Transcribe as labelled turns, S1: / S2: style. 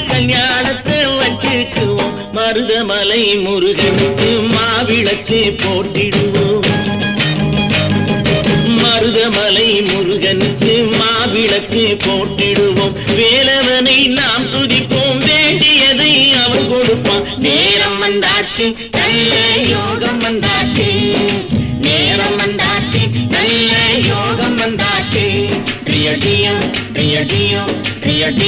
S1: கல்யாணத்தை வச்சுக்குவோம். மருதமலை முருகனுக்கு மாவிளக்கு போட்டிடுவோம். மருதமலை முருகனுக்கு மாவிளக்கு போட்டிடுவோம். வேலவனை நாம் துதிப்போம், வேண்டியதை அவன் கொடுப்பான். நேரம் வந்தாச்சு, நல்ல யோகம் வந்தாச்சு. நேரம் வந்தாச்சு, நல்ல யோகம் வந்தாச்சு. ரியடியோ ரியடியோ ரியடியோ